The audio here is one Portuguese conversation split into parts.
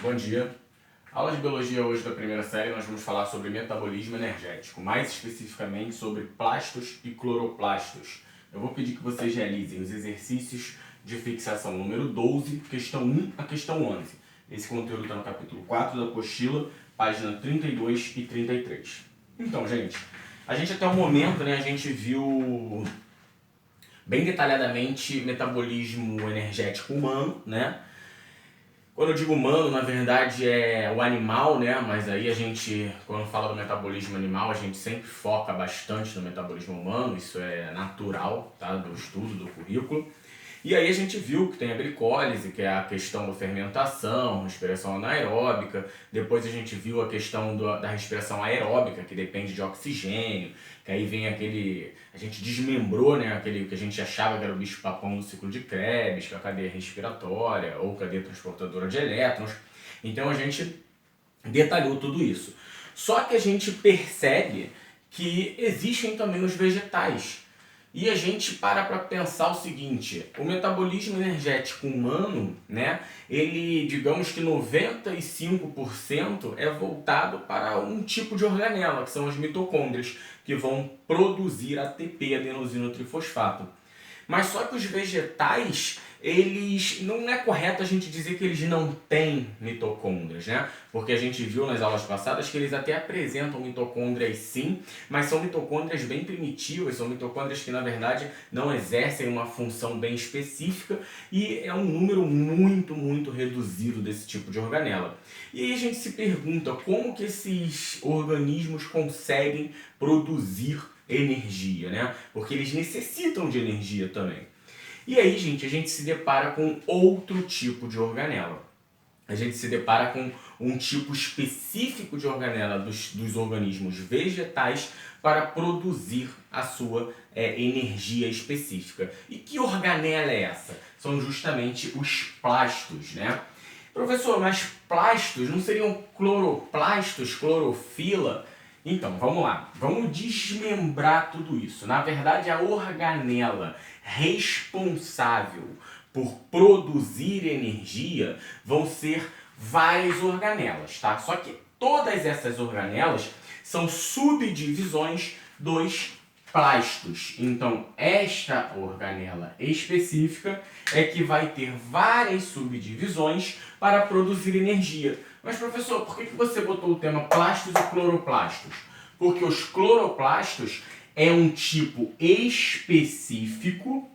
Bom dia. Aula de biologia hoje da primeira série nós vamos falar sobre metabolismo energético, mais especificamente sobre plastos e cloroplastos. Eu vou pedir que vocês realizem os exercícios de fixação número 12, questão 1 a questão 11. Esse conteúdo está no capítulo 4 da apostila, página 32 e 33. Então, gente, a gente até o momento, a gente viu bem detalhadamente metabolismo energético humano, Quando eu digo humano, na verdade é o animal, Mas aí a gente, quando fala do metabolismo animal, a gente sempre foca bastante no metabolismo humano, isso é natural, tá? Do estudo, do currículo. E aí a gente viu que tem a glicólise, que é a questão da fermentação, respiração anaeróbica. Depois a gente viu a questão da respiração aeróbica, que depende de oxigênio. Que aí vem aquele... A gente desmembrou, aquele que a gente achava que era o bicho-papão do ciclo de Krebs, que é a cadeia respiratória, ou cadeia transportadora de elétrons. Então a gente detalhou tudo isso. Só que a gente percebe que existem também os vegetais. E a gente para pensar o seguinte, o metabolismo energético humano, ele, digamos que 95% é voltado para um tipo de organela, que são as mitocôndrias, que vão produzir ATP, adenosina trifosfato. Mas só que os vegetais, eles não é correto a gente dizer que eles não têm mitocôndrias, Porque a gente viu nas aulas passadas que eles até apresentam mitocôndrias sim, mas são mitocôndrias bem primitivas, são mitocôndrias que na verdade não exercem uma função bem específica e é um número muito reduzido desse tipo de organela. E aí a gente se pergunta como que esses organismos conseguem produzir energia, Porque eles necessitam de energia também. E aí, gente, a gente se depara com outro tipo de organela. A gente se depara com um tipo específico de organela dos organismos vegetais para produzir a sua energia específica. E que organela é essa? São justamente os plastos, Professor, mas plastos não seriam cloroplastos, clorofila? Então, vamos lá. Vamos desmembrar tudo isso. Na verdade, a organela responsável por produzir energia vão ser várias organelas, tá? Só que todas essas organelas são subdivisões dos plastos. Então, esta organela específica é que vai ter várias subdivisões para produzir energia. Mas, professor, por que você botou o tema plastos e cloroplastos? Porque os cloroplastos é um tipo específico,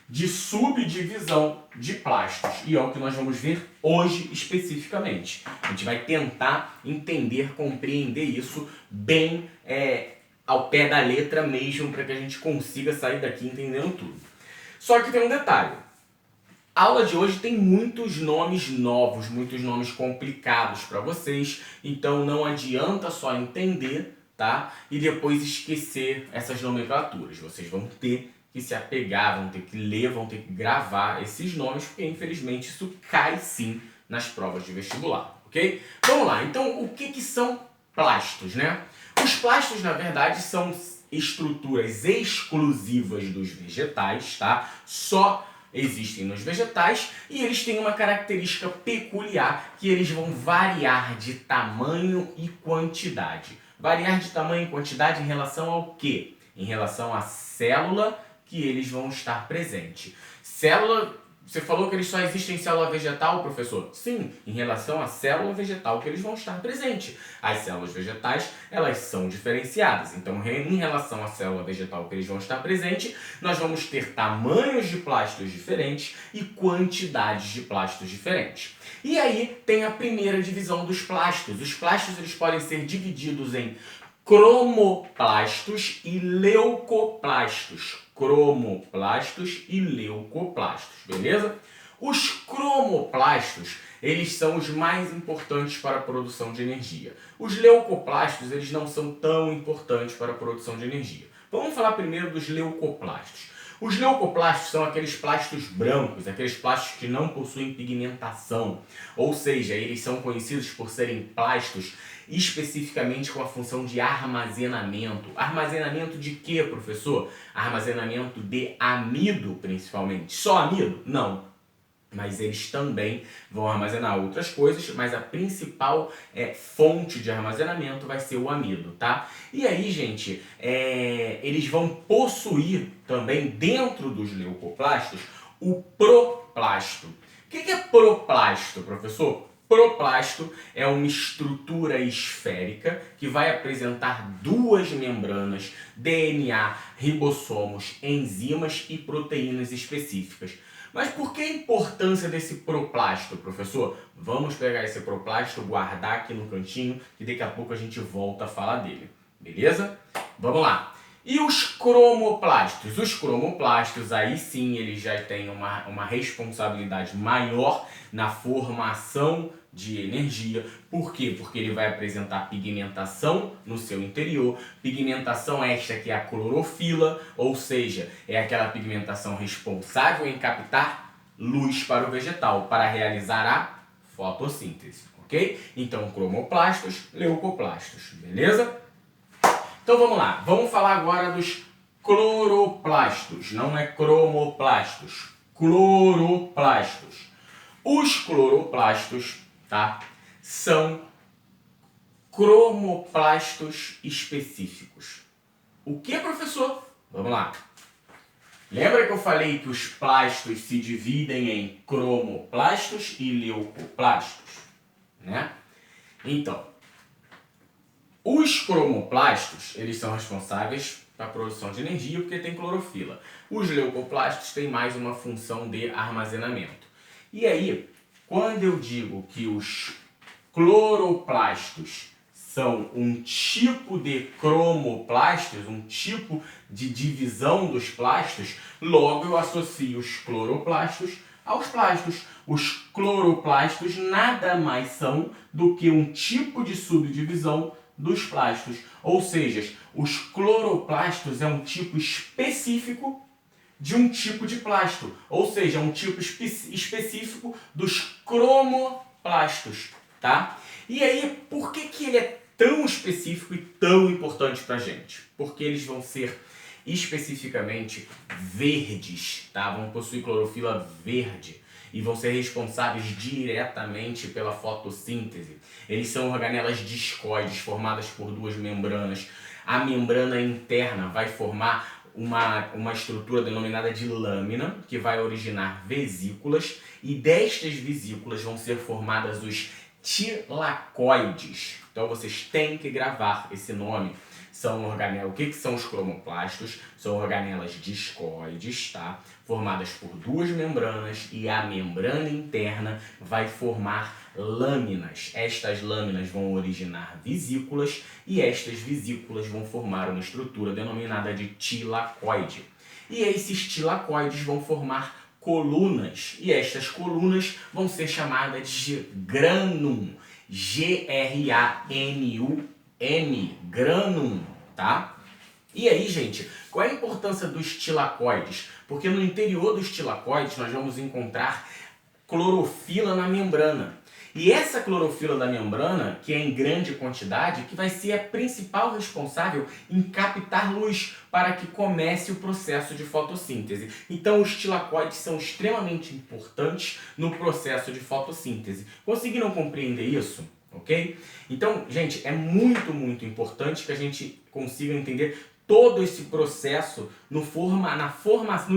de subdivisão de plastos. E é o que nós vamos ver hoje especificamente. A gente vai tentar entender, compreender isso bem ao pé da letra mesmo, para que a gente consiga sair daqui entendendo tudo. Só que tem um detalhe. A aula de hoje tem muitos nomes novos, muitos nomes complicados para vocês, então não adianta só entender, e depois esquecer essas nomenclaturas. Vocês vão ter que se apegar, vão ter que ler, vão ter que gravar esses nomes, porque infelizmente isso cai sim nas provas de vestibular, ok? Vamos lá, então o que são plastos, Os plastos, na verdade, são estruturas exclusivas dos vegetais, Só existem nos vegetais e eles têm uma característica peculiar que eles vão variar de tamanho e quantidade. Variar de tamanho e quantidade em relação ao quê? Em relação à célula que eles vão estar presentes. Célula, você falou que eles só existem em célula vegetal, professor? Sim, em relação à célula vegetal que eles vão estar presentes. As células vegetais, elas são diferenciadas. Então, em relação à célula vegetal que eles vão estar presentes, nós vamos ter tamanhos de plastos diferentes e quantidades de plastos diferentes. E aí tem a primeira divisão dos plastos. Os plastos eles podem ser divididos em cromoplastos e leucoplastos. Cromoplastos e leucoplastos, beleza? Os cromoplastos, eles são os mais importantes para a produção de energia. Os leucoplastos, eles não são tão importantes para a produção de energia. Vamos falar primeiro dos leucoplastos. Os leucoplastos são aqueles plastos brancos, aqueles plastos que não possuem pigmentação. Ou seja, eles são conhecidos por serem plastos especificamente com a função de armazenamento. Armazenamento de quê, professor? Armazenamento de amido, principalmente. Só amido? Não. mas eles também vão armazenar outras coisas, mas a principal fonte de armazenamento vai ser o amido, tá? E aí, gente, eles vão possuir também dentro dos leucoplastos o proplasto. O que é proplasto, professor? Proplasto é uma estrutura esférica que vai apresentar duas membranas, DNA, ribossomos, enzimas e proteínas específicas. Mas por que a importância desse proplasto, professor? Vamos pegar esse proplasto, guardar aqui no cantinho, que daqui a pouco a gente volta a falar dele. Beleza? Vamos lá. E os cromoplastos? Os cromoplastos, aí sim, eles já têm uma responsabilidade maior na formação de energia. Por quê? Porque ele vai apresentar pigmentação no seu interior. Pigmentação esta que é a clorofila, ou seja, é aquela pigmentação responsável em captar luz para o vegetal, para realizar a fotossíntese, ok? Então, cromoplastos, leucoplastos, beleza? Então vamos lá, vamos falar agora dos cloroplastos, não é cromoplastos, cloroplastos. Os cloroplastos, tá, são cromoplastos específicos. O que, professor? Vamos lá. Lembra que eu falei que os plastos se dividem em cromoplastos e leucoplastos, né? Então, os cromoplastos, eles são responsáveis pela produção de energia porque tem clorofila. Os leucoplastos têm mais uma função de armazenamento. E aí, quando eu digo que os cloroplastos são um tipo de cromoplastos, um tipo de divisão dos plastos, logo eu associo os cloroplastos aos plastos. Os cloroplastos nada mais são do que um tipo de subdivisão dos plastos. Ou seja, os cloroplastos é um tipo específico de um tipo de plasto. Ou seja, um tipo específico dos cromoplastos, tá? E aí, por que ele é tão específico e tão importante pra gente? Porque eles vão ser especificamente verdes, tá? Vão possuir clorofila verde e vão ser responsáveis diretamente pela fotossíntese. Eles são organelas discoides formadas por duas membranas. A membrana interna vai formar uma estrutura denominada de lâmina, que vai originar vesículas, e destas vesículas vão ser formadas os tilacoides. Então vocês têm que gravar esse nome. São organelas. O que são os cromoplastos? São organelas discoides, tá? Formadas por duas membranas, e a membrana interna vai formar lâminas. Estas lâminas vão originar vesículas, e estas vesículas vão formar uma estrutura denominada de tilacoide. E esses tilacoides vão formar colunas, e estas colunas vão ser chamadas de granum. G-R-A-N-U-M, granum, tá? E aí, gente, qual é a importância dos tilacoides? Porque no interior dos tilacoides nós vamos encontrar clorofila na membrana. E essa clorofila da membrana, que é em grande quantidade, que vai ser a principal responsável em captar luz para que comece o processo de fotossíntese. Então os tilacoides são extremamente importantes no processo de fotossíntese. Conseguiram compreender isso? Ok? Então, gente, é muito importante que a gente consiga entender todo esse processo no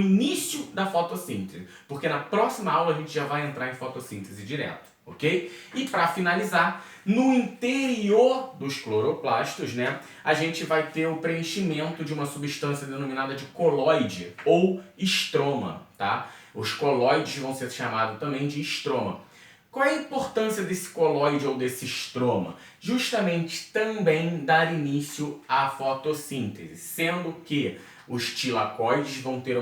início da fotossíntese, porque na próxima aula a gente já vai entrar em fotossíntese direto, ok? E para finalizar, no interior dos cloroplastos, né, a gente vai ter o preenchimento de uma substância denominada de coloide ou estroma, tá? Os coloides vão ser chamados também de estroma. Qual é a importância desse coloide ou desse estroma? Justamente também dar início à fotossíntese, sendo que os tilacoides vão ter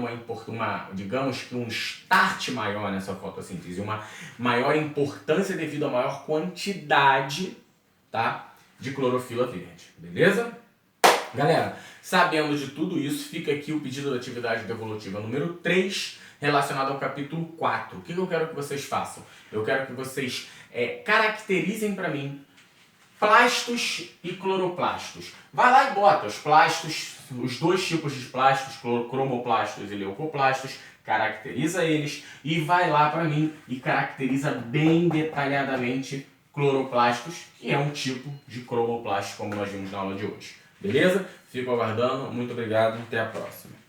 digamos que um start maior nessa fotossíntese, uma maior importância devido à maior quantidade, tá, de clorofila verde, beleza? Galera, sabendo de tudo isso, fica aqui o pedido da atividade devolutiva número 3, relacionado ao capítulo 4. O que eu quero que vocês façam? Eu quero que vocês caracterizem para mim plastos e cloroplastos. Vai lá e bota os plastos, os dois tipos de plastos, cromoplastos e leucoplastos, caracteriza eles e vai lá para mim e caracteriza bem detalhadamente cloroplastos, que é um tipo de cromoplasto como nós vimos na aula de hoje. Beleza? Fico aguardando, muito obrigado, até a próxima.